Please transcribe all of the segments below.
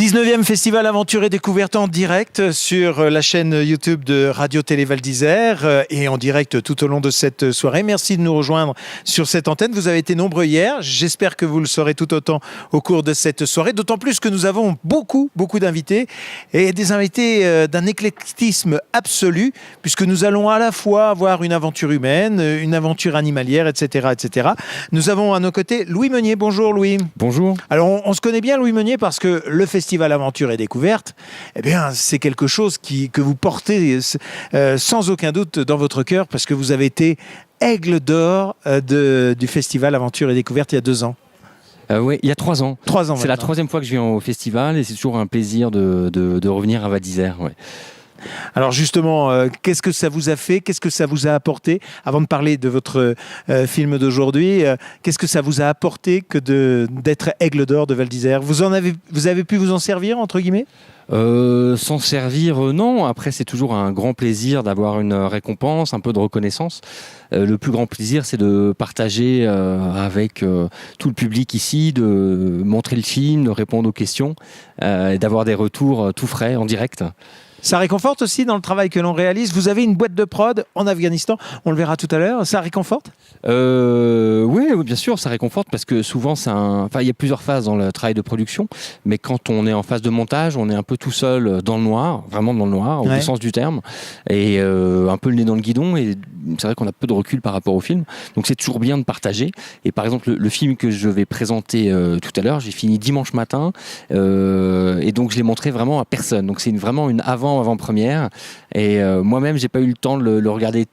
19e Festival Aventure et Découverte en direct sur la chaîne YouTube de Radio-Télé Val d'Isère et en direct tout au long de cette soirée. Merci de nous rejoindre sur cette antenne. Vous avez été nombreux hier. J'espère que vous le serez tout autant au cours de cette soirée. D'autant plus que nous avons beaucoup d'invités et des invités d'un éclectisme absolu puisque nous allons à la fois avoir une aventure humaine, une aventure animalière, etc. Nous avons à nos côtés Louis Meunier. Bonjour Louis. Bonjour. Alors on se connaît bien Louis Meunier parce que le Festival Aventure et Découverte, eh bien, c'est quelque chose que vous portez sans aucun doute dans votre cœur parce que vous avez été aigle d'or du Festival Aventure et Découverte il y a 2 ans. Oui, il y a 3 ans. 3 ans c'est la 3e fois que je viens au festival et c'est toujours un plaisir de revenir à Val d'Isère. Ouais. Alors justement, qu'est-ce que ça vous a fait? Qu'est-ce que ça vous a apporté? Avant de parler de votre film d'aujourd'hui, qu'est-ce que ça vous a apporté que d'être aigle d'or de Val d'Isère? Vous avez pu vous en servir, entre guillemets? S'en servir, non. Après, c'est toujours un grand plaisir d'avoir une récompense, un peu de reconnaissance. Le plus grand plaisir, c'est de partager avec tout le public ici, de montrer le film, de répondre aux questions, et d'avoir des retours tout frais, en direct. Ça réconforte aussi dans le travail que l'on réalise. Vous avez une boîte de prod en Afghanistan, on le verra tout à l'heure. Ça réconforte ? Oui, bien sûr, ça réconforte parce que souvent, il y a plusieurs phases dans le travail de production, mais quand on est en phase de montage, on est un peu tout seul dans le noir, vraiment dans le noir, au sens du terme, et un peu le nez dans le guidon. Et c'est vrai qu'on a peu de recul par rapport au film, donc c'est toujours bien de partager. Et par exemple, le film que je vais présenter tout à l'heure, j'ai fini dimanche matin, et donc je l'ai montré vraiment à personne. Donc c'est vraiment une avant-première, et moi-même j'ai pas eu le temps de le regarder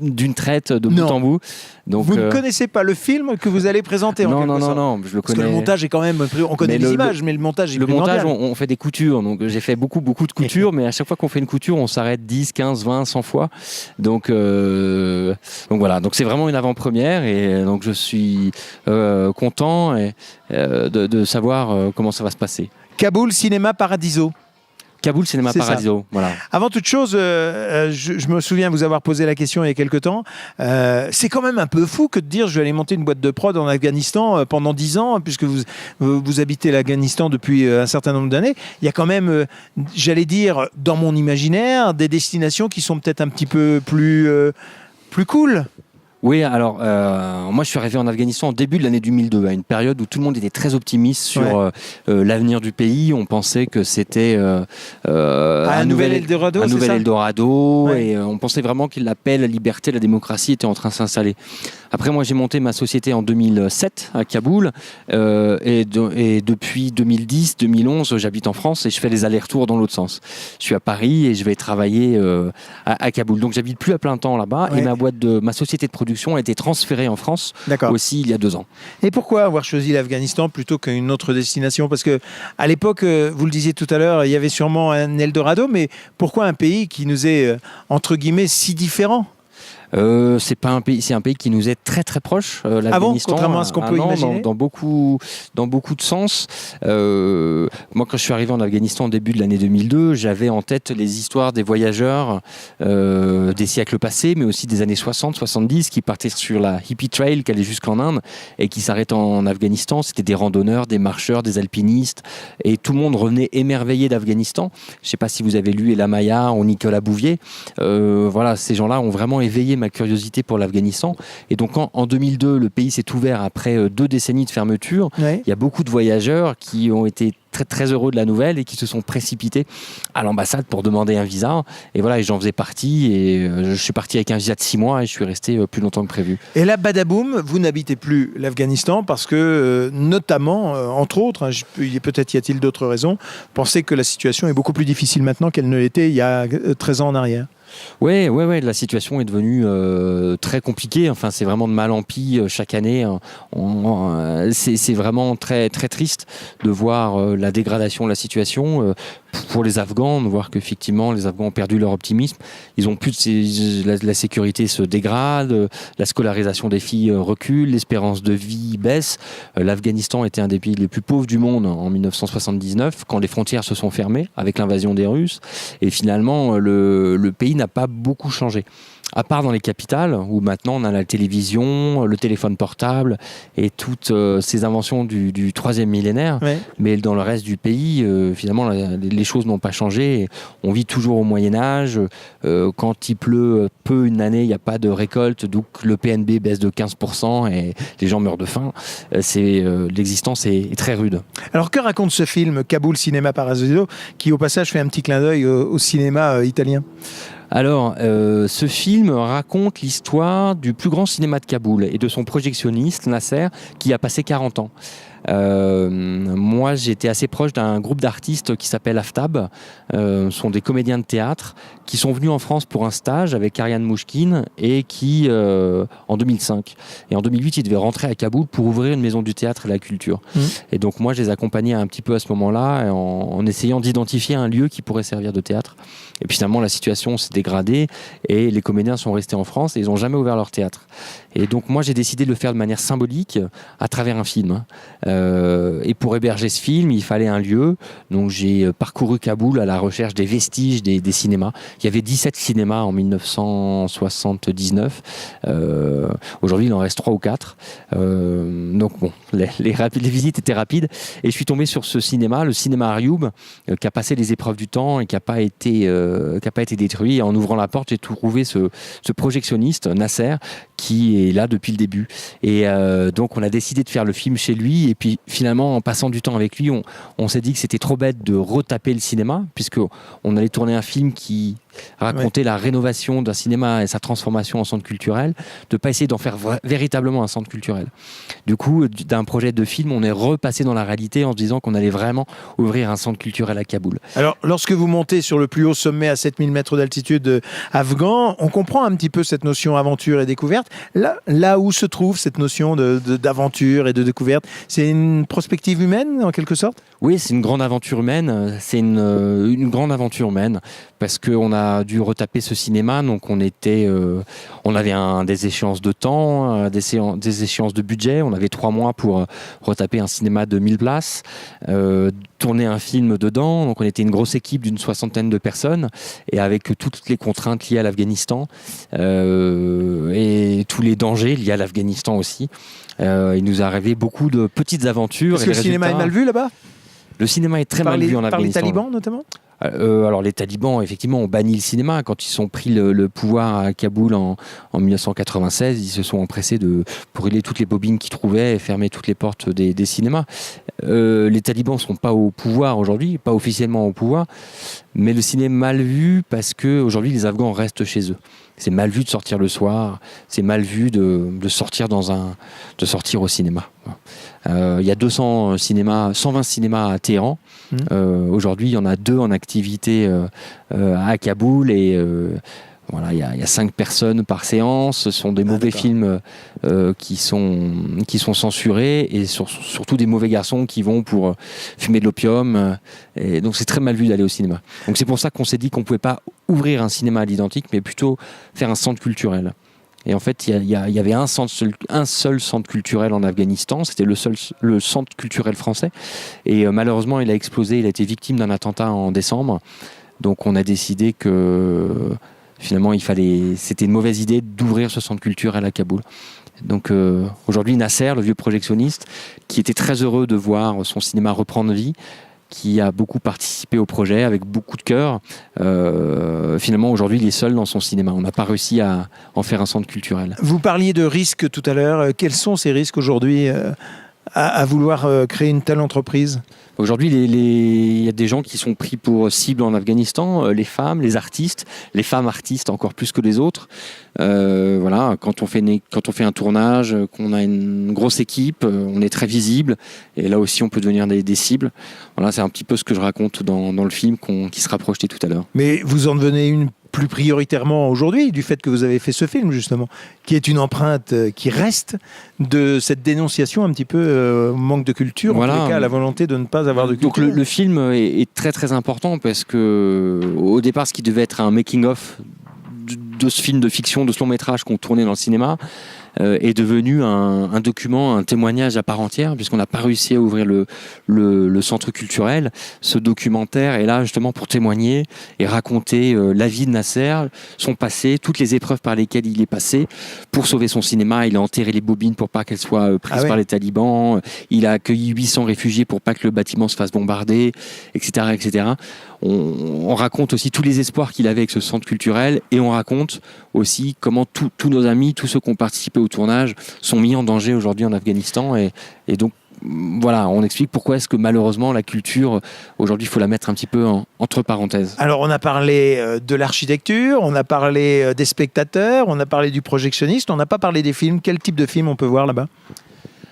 d'une traite de bout en bout. Donc, vous ne connaissez pas le film que vous allez présenter? Non, je le connais. Parce que le montage est quand même... On connaît les images, mais le montage est primordial. Le montage, on fait des coutures. Donc j'ai fait beaucoup de coutures, mais à chaque fois qu'on fait une couture, on s'arrête 10, 15, 20, 100 fois. Donc voilà. Donc c'est vraiment une avant-première, et donc je suis content de savoir comment ça va se passer. Kaboul Cinéma Paradiso. Kaboul Cinéma Paradiso, voilà. Avant toute chose, je me souviens vous avoir posé la question il y a quelques temps. C'est quand même un peu fou que de dire je vais aller monter une boîte de prod en Afghanistan pendant 10 ans, puisque vous habitez l'Afghanistan depuis un certain nombre d'années. Il y a quand même, j'allais dire, dans mon imaginaire, des destinations qui sont peut-être un petit peu plus cool. Oui, alors moi je suis arrivé en Afghanistan au début de l'année 2002, à une période où tout le monde était très optimiste sur l'avenir du pays. On pensait que c'était un nouvel Eldorado, et on pensait vraiment que la paix, la liberté, la démocratie étaient en train de s'installer. Après, moi j'ai monté ma société en 2007 à Kaboul, et depuis 2010-2011 j'habite en France et je fais les allers-retours dans l'autre sens. Je suis à Paris et je vais travailler à Kaboul. Donc j'habite plus à plein temps là-bas, et ma société de production a été transférée en France aussi il y a 2 ans. Et pourquoi avoir choisi l'Afghanistan plutôt qu'une autre destination? Parce que à l'époque, vous le disiez tout à l'heure, il y avait sûrement un Eldorado, mais pourquoi un pays qui nous est entre guillemets si différent? C'est un pays qui nous est très très proche, l'Afghanistan. Contrairement à ce qu'on peut imaginer. Dans beaucoup de sens. Moi, quand je suis arrivé en Afghanistan au début de l'année 2002, j'avais en tête les histoires des voyageurs des siècles passés, mais aussi des années 60-70, qui partaient sur la hippie trail qui allait jusqu'en Inde et qui s'arrêtaient en Afghanistan. C'était des randonneurs, des marcheurs, des alpinistes, et tout le monde revenait émerveillé d'Afghanistan. Je ne sais pas si vous avez lu Ella Maya ou Nicolas Bouvier. Voilà, ces gens-là ont vraiment éveillé ma curiosité pour l'Afghanistan. Et donc en 2002, le pays s'est ouvert après 2 décennies de fermeture. Il y a beaucoup de voyageurs qui ont été très très heureux de la nouvelle et qui se sont précipités à l'ambassade pour demander un visa. Et voilà, et j'en faisais partie, et je suis parti avec un visa de 6 mois et je suis resté plus longtemps que prévu. Et là, badaboum, vous n'habitez plus l'Afghanistan parce que, notamment, entre autres, peut-être y a-t-il d'autres raisons, pensez que la situation est beaucoup plus difficile maintenant qu'elle ne l'était il y a 13 ans en arrière. Ouais, la situation est devenue très compliquée. Enfin, c'est vraiment de mal en pis chaque année. C'est vraiment très très triste de voir la dégradation de la situation. Pour les Afghans, de voir qu'effectivement les Afghans ont perdu leur optimisme. Ils ont plus la sécurité se dégrade, la scolarisation des filles recule, l'espérance de vie baisse. L'Afghanistan était un des pays les plus pauvres du monde en 1979, quand les frontières se sont fermées avec l'invasion des Russes. Et finalement, le pays n'a pas beaucoup changé. à part dans les capitales, où maintenant on a la télévision, le téléphone portable et toutes ces inventions du troisième millénaire. Ouais. Mais dans le reste du pays, finalement, les choses n'ont pas changé. On vit toujours au Moyen-Âge. Quand il pleut peu une année, il n'y a pas de récolte, donc le PNB baisse de 15% et les gens meurent de faim. L'existence est très rude. Alors que raconte ce film Kaboul Cinéma Paradiso, qui au passage fait un petit clin d'œil au cinéma italien? Alors, ce film raconte l'histoire du plus grand cinéma de Kaboul et de son projectionniste, Nasser, qui a passé 40 ans. Moi, j'étais assez proche d'un groupe d'artistes qui s'appelle Aftab. Ce sont des comédiens de théâtre qui sont venus en France pour un stage avec Ariane Mouchkine et qui, en 2005 et en 2008, ils devaient rentrer à Kaboul pour ouvrir une maison du théâtre et de la culture. Et donc, moi, je les accompagnais un petit peu à ce moment-là en essayant d'identifier un lieu qui pourrait servir de théâtre. Et puis finalement, la situation s'est dégradée et les comédiens sont restés en France et ils n'ont jamais ouvert leur théâtre. Et donc, moi, j'ai décidé de le faire de manière symbolique à travers un film. Et pour héberger ce film, il fallait un lieu. Donc j'ai parcouru Kaboul à la recherche des vestiges des cinémas. Il y avait 17 cinémas en 1979. Aujourd'hui, il en reste 3 ou 4. Donc bon, les visites étaient rapides. Et je suis tombé sur ce cinéma, le cinéma Arioub, qui a passé les épreuves du temps et qui n'a pas été détruit. Et en ouvrant la porte, j'ai trouvé ce projectionniste, Nasser, qui est là depuis le début. Et donc on a décidé de faire le film chez lui. Et puis finalement, en passant du temps avec lui, on s'est dit que c'était trop bête de retaper le cinéma, puisqu'on allait tourner un film qui racontait la rénovation d'un cinéma et sa transformation en centre culturel, de ne pas essayer d'en faire véritablement un centre culturel. Du coup, d'un projet de film, on est repassé dans la réalité en se disant qu'on allait vraiment ouvrir un centre culturel à Kaboul. Alors, lorsque vous montez sur le plus haut sommet à 7000 mètres d'altitude afghan, on comprend un petit peu cette notion aventure et découverte. Là où se trouve cette notion d'aventure et de découverte, c'est une prospective humaine, en quelque sorte? Oui, c'est une grande aventure humaine. C'est une grande aventure humaine parce qu'on a dû retaper ce cinéma. Donc, on avait des échéances de temps, des échéances de budget. On avait 3 mois pour retaper un cinéma de 1000 places, tourner un film dedans. Donc, on était une grosse équipe d'une 60aine de personnes et avec toutes les contraintes liées à l'Afghanistan et tous les dangers liés à l'Afghanistan aussi. Il nous est arrivé beaucoup de petites aventures. Est-ce que le cinéma est mal vu là-bas? Le cinéma est très mal vu en Afghanistan. Par les talibans notamment? Alors les talibans, effectivement, ont banni le cinéma. Quand ils ont pris le pouvoir à Kaboul en 1996, ils se sont empressés de brûler toutes les bobines qu'ils trouvaient et fermer toutes les portes des cinémas. Les talibans ne sont pas au pouvoir aujourd'hui, pas officiellement au pouvoir, mais le cinéma est mal vu parce qu'aujourd'hui les Afghans restent chez eux. C'est mal vu de sortir le soir, c'est mal vu de sortir au cinéma. Il y a 120 cinémas à Téhéran. Aujourd'hui, il y en a 2 en activité à Kaboul et voilà, il y a 5 personnes par séance. Ce sont des mauvais films qui sont censurés et surtout des mauvais garçons qui vont pour fumer de l'opium. Et donc c'est très mal vu d'aller au cinéma. Donc c'est pour ça qu'on s'est dit qu'on ne pouvait pas ouvrir un cinéma à l'identique, mais plutôt faire un centre culturel. Et en fait, il y avait un seul centre culturel en Afghanistan, c'était le centre culturel français. Et malheureusement, il a explosé, il a été victime d'un attentat en décembre. Donc on a décidé que finalement, c'était une mauvaise idée d'ouvrir ce centre culturel à Kaboul. Donc aujourd'hui, Nasser, le vieux projectionniste, qui était très heureux de voir son cinéma reprendre vie, qui a beaucoup participé au projet avec beaucoup de cœur. Finalement, aujourd'hui, il est seul dans son cinéma. On n'a pas réussi à en faire un centre culturel. Vous parliez de risques tout à l'heure. Quels sont ces risques aujourd'hui à vouloir créer une telle entreprise ? Aujourd'hui, il y a des gens qui sont pris pour cible en Afghanistan, les femmes, les artistes, les femmes artistes encore plus que les autres. Voilà, quand on fait un tournage, qu'on a une grosse équipe, on est très visible et là aussi on peut devenir des cibles. Voilà, c'est un petit peu ce que je raconte dans le film qui sera projeté tout à l'heure. Mais vous en devenez une plus prioritairement aujourd'hui, du fait que vous avez fait ce film, justement, qui est une empreinte qui reste de cette dénonciation un petit peu manque de culture, voilà. En tous les cas, la volonté de ne pas avoir de culture. Donc le film est très très important parce que au départ, ce qui devait être un making-of de ce film de fiction, de ce long métrage qu'on tournait dans le cinéma, est devenu un document, un témoignage à part entière, puisqu'on n'a pas réussi à ouvrir le centre culturel. Ce documentaire est là justement pour témoigner et raconter la vie de Nasser, son passé, toutes les épreuves par lesquelles il est passé pour sauver son cinéma. Il a enterré les bobines pour pas qu'elles soient prises par les talibans. Il a accueilli 800 réfugiés pour pas que le bâtiment se fasse bombarder, etc., etc. On raconte aussi tous les espoirs qu'il avait avec ce centre culturel, et on raconte aussi comment tous nos amis, tous ceux qui ont participé au tournage sont mis en danger aujourd'hui en Afghanistan, et donc voilà, on explique pourquoi est-ce que malheureusement la culture, aujourd'hui, il faut la mettre un petit peu entre parenthèses. Alors, on a parlé de l'architecture, on a parlé des spectateurs, on a parlé du projectionniste, on n'a pas parlé des films. Quel type de film on peut voir là-bas ?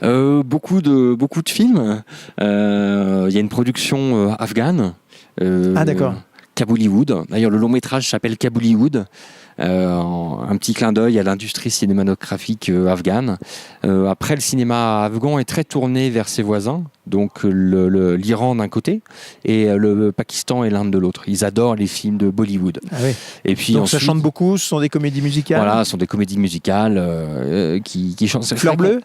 Beaucoup de films. Il y a une production afghane. D'accord. Kabollywood. D'ailleurs, le long métrage s'appelle Kabollywood. Un petit clin d'œil à l'industrie cinématographique afghane. Après, le cinéma afghan est très tourné vers ses voisins, donc l'Iran d'un côté et le Pakistan et l'Inde de l'autre. Ils adorent les films de Bollywood. Ah oui. Et puis donc ensuite, ça chante beaucoup, ce sont des comédies musicales. Voilà, ce sont des comédies musicales qui chantent. Fleur bleue.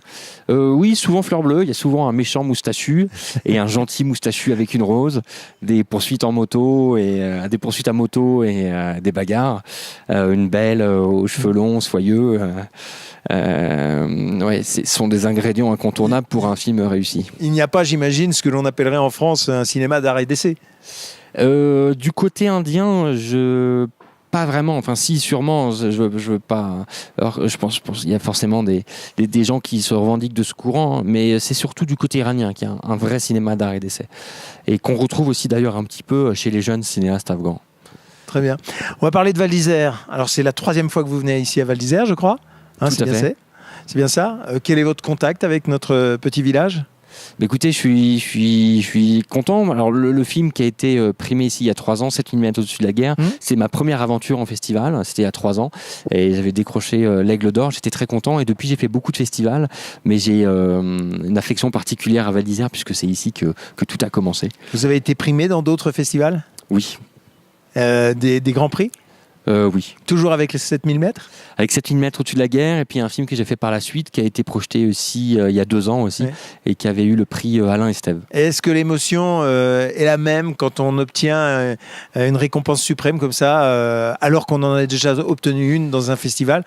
Oui, souvent fleur bleue. Il y a souvent un méchant moustachu et un gentil moustachu avec une rose. Des poursuites en moto et des poursuites à moto et des bagarres. Une belle aux cheveux longs, soyeux. Ce sont des ingrédients incontournables pour un film réussi. Il n'y a pas, j'imagine, ce que l'on appellerait en France un cinéma d'art et d'essai. Du côté indien, pas vraiment. Enfin, si, sûrement. Je veux pas. Alors, je pense qu'il y a forcément des gens qui se revendiquent de ce courant, mais c'est surtout du côté iranien qu'il y a un vrai cinéma d'art et d'essai, et qu'on retrouve aussi d'ailleurs un petit peu chez les jeunes cinéastes afghans. Très bien. On va parler de Val d'Isère. Alors, c'est la 3e fois que vous venez ici à Val d'Isère, je crois. Tout à fait. C'est bien ça. Quel est votre contact avec notre petit village ? Écoutez, je suis content. Alors, le film qui a été primé ici il y a 3 ans, 7 mm au-dessus de la guerre, c'est ma première aventure en festival. C'était il y a 3 ans. Et j'avais décroché l'Aigle d'Or. J'étais très content. Et depuis, j'ai fait beaucoup de festivals. Mais j'ai une affection particulière à Val d'Isère, puisque c'est ici que tout a commencé. Vous avez été primé dans d'autres festivals ? Oui. Des grands prix ? Oui. Toujours avec les 7000 mètres ? Avec 7000 mètres au-dessus de la guerre, et puis un film que j'ai fait par la suite, qui a été projeté aussi il y a 2 ans aussi, et qui avait eu le prix Alain Estève. Est-ce que l'émotion est la même quand on obtient une récompense suprême comme ça, alors qu'on en a déjà obtenu une dans un festival,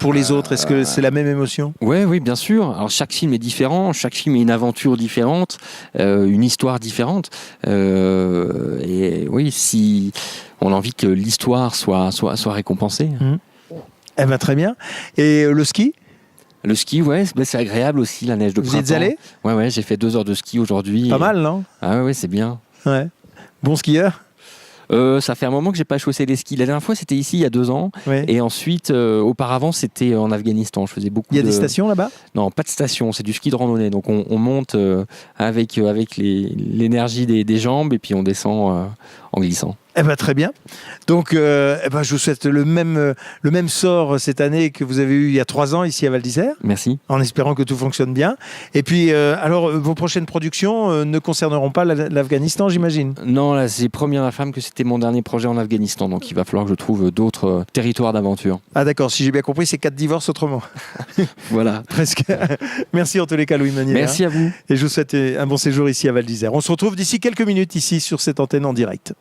pour les autres ? Est-ce que c'est la même émotion ? Oui, bien sûr. Alors chaque film est différent, chaque film est une aventure différente, une histoire différente. Et oui, si on a envie que l'histoire soit récompensée. Eh ben, très bien. Et le ski ? Le ski, c'est agréable aussi, la neige de printemps. Vous êtes allé ? Ouais, j'ai fait 2 heures de ski aujourd'hui. Pas mal, non ? Ah ouais, c'est bien. Ouais. Bon skieur ? Ça fait un moment que j'ai pas chaussé les skis. La dernière fois, c'était ici il y a 2 ans. Oui. Et ensuite, auparavant, c'était en Afghanistan. Je faisais beaucoup. Il y a des stations là-bas ? Non, pas de station. C'est du ski de randonnée. Donc on monte avec l'énergie des jambes, et puis on descend en glissant. Eh ben, très bien. Donc, je vous souhaite le même sort cette année que vous avez eu il y a 3 ans ici à Val d'Isère. Merci. En espérant que tout fonctionne bien. Et puis, alors, vos prochaines productions ne concerneront pas l'Afghanistan, j'imagine ? Non, là, c'est Première la femme que c'était mon dernier projet en Afghanistan. Donc, il va falloir que je trouve d'autres territoires d'aventure. Ah d'accord, si j'ai bien compris, c'est 4 divorces autrement. Voilà. Presque. Merci en tous les cas, Louis Meunier. Merci à vous. Et je vous souhaite un bon séjour ici à Val d'Isère. On se retrouve d'ici quelques minutes ici sur cette antenne en direct.